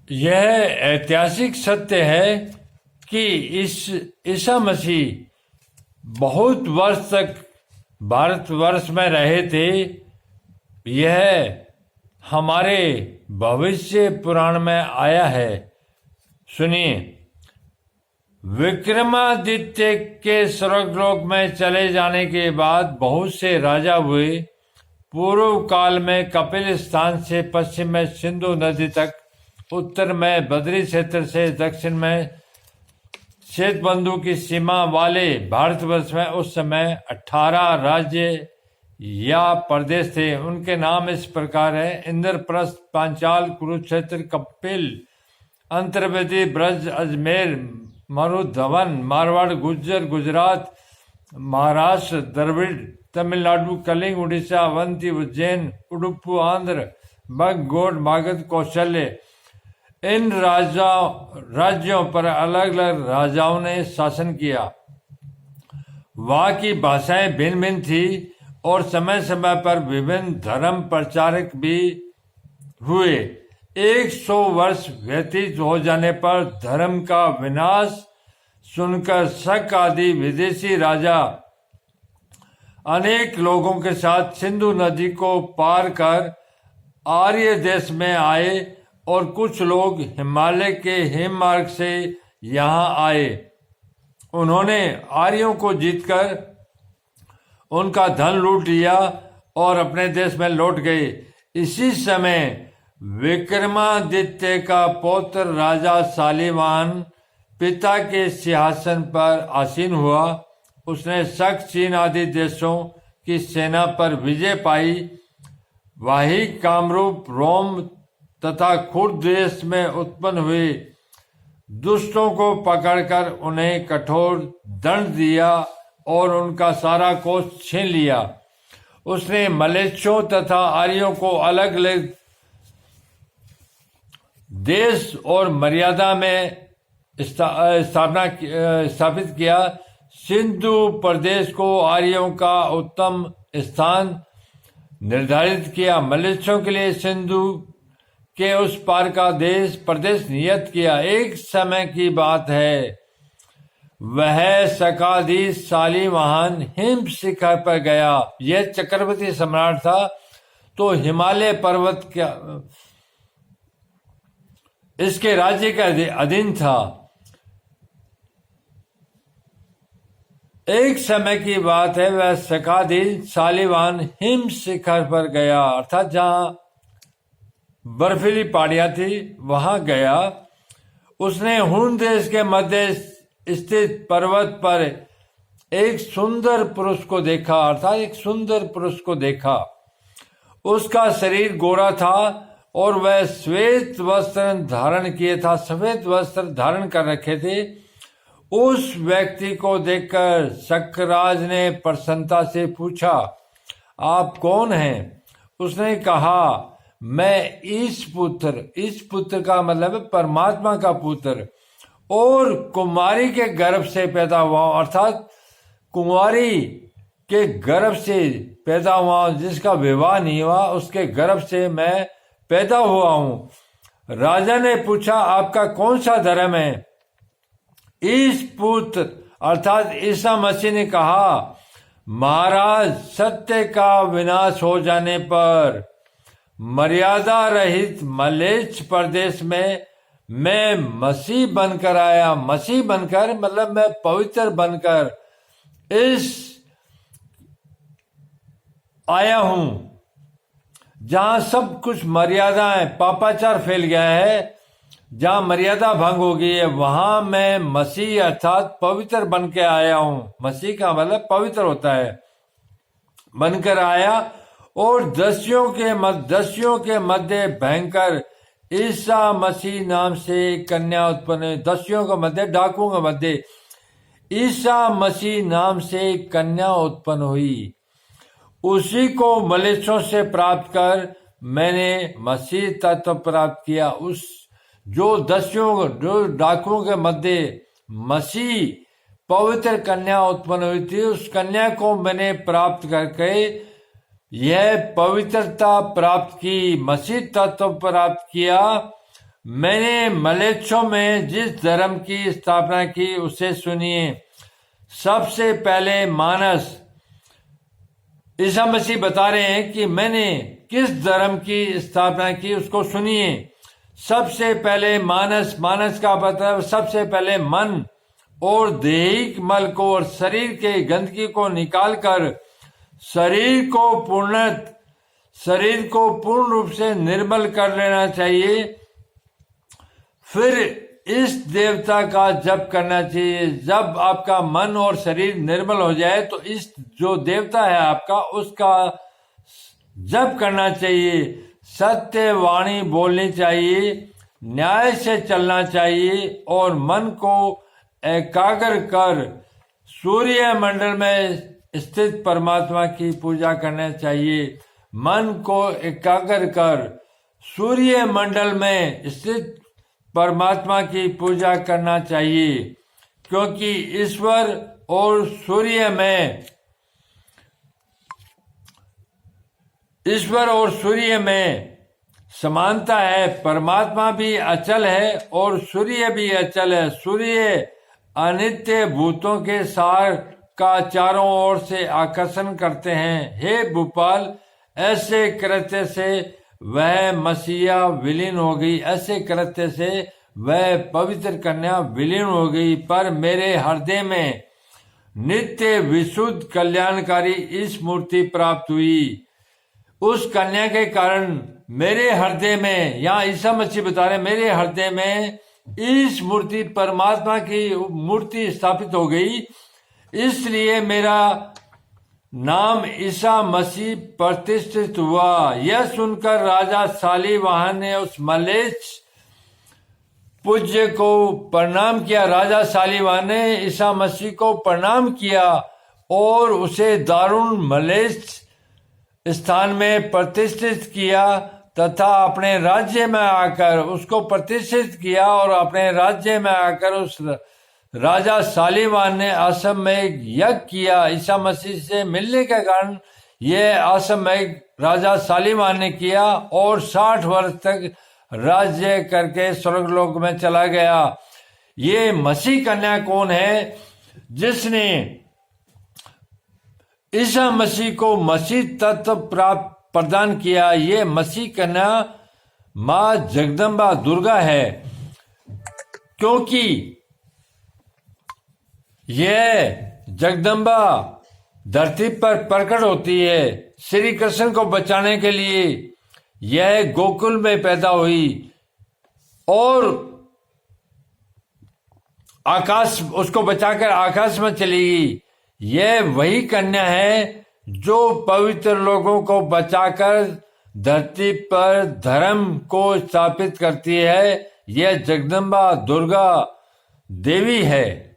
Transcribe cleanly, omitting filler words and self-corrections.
यह ऐतिहासिक सत्य है कि ईसा मसीह बहुत वर्ष तक भारतवर्ष में रहे थे। यह हमारे भविष्य पुराण में आया है। सुनिए, विक्रमादित्य के स्वर्गलोक में चले जाने के बाद बहुत से राजा हुए। पूर्व काल में कपिल स्थान से पश्चिम में सिंधु नदी तक, उत्तर में बद्री क्षेत्र से दक्षिण में श्वेतबंधु की सीमा वाले भारतवर्ष में उस समय 18 राज्य या प्रदेश थे। उनके नाम इस प्रकार है: इंद्रप्रस्थ, पांचाल, कुरुक्षेत्र, कपिल, अंतर्वेदी, ब्रज, अजमेर, मरुधवन, मारवाड़, गुज्जर, गुजरात, महाराष्ट्र, द्रविड़, तमिलनाडु, कलिंग, उड़ीसा, अवंती, उज्जैन, उडुपी, आंध्र, बग, गौड़, मागध, कौशल्य। इन राज्यों पर अलग अलग राजाओं ने शासन किया। वहां की भाषाएं भिन्न भिन्न थी और समय समय पर विभिन्न धर्म प्रचारक भी हुए। 100 वर्ष व्यतीत हो जाने पर धर्म का विनाश सुनकर शक आदि विदेशी राजा अनेक लोगों के साथ सिंधु नदी को पार कर आर्य देश में आए और कुछ लोग हिमालय के हिम मार्ग से यहाँ आए। उन्होंने आर्यों को जीतकर उनका धन लूट लिया और अपने देश में लौट गए। इसी समय विक्रमादित्य का पौत्र राजा शालिवाहन पिता के सिंहासन पर आसीन हुआ। उसने शक, चीन आदि देशों की सेना पर विजय पाई। वही कामरूप, रोम तथा खुर्द देश में उत्पन्न हुए दुष्टों को पकड़कर उन्हें कठोर दंड दिया और उनका सारा कोष छीन लिया। उसने मलेच्छों तथा आर्यों को अलग अलग देश और मर्यादा में स्थापित किया। सिंधु प्रदेश को आर्यों का उत्तम स्थान निर्धारित किया। मलेच्छों के लिए सिंधु के उस पार का प्रदेश नियत किया। एक समय की बात है, वह शकाधीश शालिवाहन हिम शिखर पर गया। यह चक्रवर्ती सम्राट था, तो हिमालय पर्वत इसके राज्य के अधीन था। एक समय की बात है, वह शकाधीश शालिवाहन हिम शिखर पर गया, अर्थात जहां बर्फीली पहाड़ियां थी वहां गया। उसने हुन देश के मध्य स्थित पर्वत पर एक सुंदर पुरुष को देखा, अर्थात एक सुंदर पुरुष को देखा। उसका शरीर गोरा था और वह श्वेत वस्त्र धारण किए था, सफेद वस्त्र धारण कर रखे थे। उस व्यक्ति को देखकर शक्रराज ने प्रसन्नता से पूछा, आप कौन हैं? उसने कहा, मैं ईश पुत्र का मतलब है परमात्मा का पुत्र, और कुमारी के गर्भ से पैदा हुआ, अर्थात कुमारी के गर्भ से पैदा हुआ, जिसका विवाह नहीं हुआ, उसके गर्भ से मैं पैदा हुआ हूं। राजा ने पूछा, आपका कौन सा धर्म है? ईश पुत्र अर्थात ईसा मसीह ने कहा, महाराज, सत्य का विनाश हो जाने पर मर्यादा रहित मलेच्छ प्रदेश में मैं मसीह बनकर आया। मसीह बनकर मतलब मैं पवित्र बनकर आया हूं। जहां सब कुछ मर्यादाएं, पापाचार फैल गया है, जहां मर्यादा भंग हो गई है, वहां मैं मसीह अर्थात पवित्र बन के आया हूं। मसीह का मतलब पवित्र होता है, बनकर आया। और दस्युओं के मध्य भयंकर ईसा मसीह नाम से कन्या उत्पन्न हुई। दस्युओं के मध्य, डाकुओं के मध्य ईसा मसीह नाम से कन्या उत्पन्न हुई। उसी को मलेच्छों से प्राप्त कर मैंने मसीह तत्व प्राप्त किया। जो डाकुओं के मध्य मसीह पवित्र कन्या उत्पन्न हुई थी, उस कन्या को मैंने प्राप्त करके यह पवित्रता प्राप्त की, मसीह तत्व प्राप्त किया। मैंने मलेच्छों में जिस धर्म की स्थापना की उसे सुनिए। सबसे पहले मानस, ईसा मसीह बता रहे हैं कि मैंने किस धर्म की स्थापना की उसको सुनिए। सबसे पहले मानस, मानस का मतलब सबसे पहले मन और दैहिक मल को और शरीर के गंदगी को निकालकर शरीर को पूर्ण रूप से निर्मल कर लेना चाहिए। फिर इस देवता का जप करना चाहिए। जब आपका मन और शरीर निर्मल हो जाए तो इस जो देवता है आपका उसका जप करना चाहिए। सत्य वाणी बोलनी चाहिए, न्याय से चलना चाहिए और मन को एकाग्र कर सूर्य मंडल में स्थित परमात्मा की पूजा करना चाहिए। मन को एकाग्र कर सूर्य मंडल में स्थित परमात्मा की पूजा करना चाहिए, क्योंकि ईश्वर और सूर्य में समानता है। परमात्मा भी अचल है और सूर्य भी अचल है। सूर्य अनित्य भूतों के सार का चारों ओर से आकर्षण करते हैं। हे भूपाल, ऐसे कृत्य से वह मसीहा विलीन हो गई, ऐसे कृत्य से वह पवित्र कन्या विलीन हो गई। पर मेरे हृदय में नित्य विशुद्ध कल्याणकारी इस मूर्ति प्राप्त हुई। उस कन्या के कारण मेरे हृदय में, यहाँ ईसा मसीह बता रहे, मेरे हृदय में इस मूर्ति परमात्मा की मूर्ति स्थापित हो गई। इसलिए मेरा नाम ईसा मसीह प्रतिष्ठित हुआ। यह सुनकर राजा शालीवाहन ने उस मलेच्छ पूज्य को प्रणाम किया। राजा शालीवाहन ने ईसा मसीह को प्रणाम किया और उसे दारुण मलेच्छ स्थान में प्रतिष्ठित किया तथा अपने राज्य में आकर उसको प्रतिष्ठित किया। और अपने राज्य में आकर उस राजा शालीवाहन ने अश्वमेध यज्ञ किया। ईसा मसीह से मिलने के कारण यह अश्वमेध राजा शालीवाहन ने किया और 60 वर्ष तक राज्य करके स्वर्गलोक में चला गया। ये मसीह कन्या कौन है जिसने ईसा मसीह को मसीह तत्व प्राप्त प्रदान किया? ये मसीह कन्या माँ जगदम्बा दुर्गा है, क्योंकि यह जगदम्बा धरती पर प्रकट होती है। श्री कृष्ण को बचाने के लिए यह गोकुल में पैदा हुई और आकाश उसको बचाकर आकाश में चली गई। यह वही कन्या है जो पवित्र लोगों को बचाकर धरती पर धर्म को स्थापित करती है। यह जगदम्बा दुर्गा देवी है।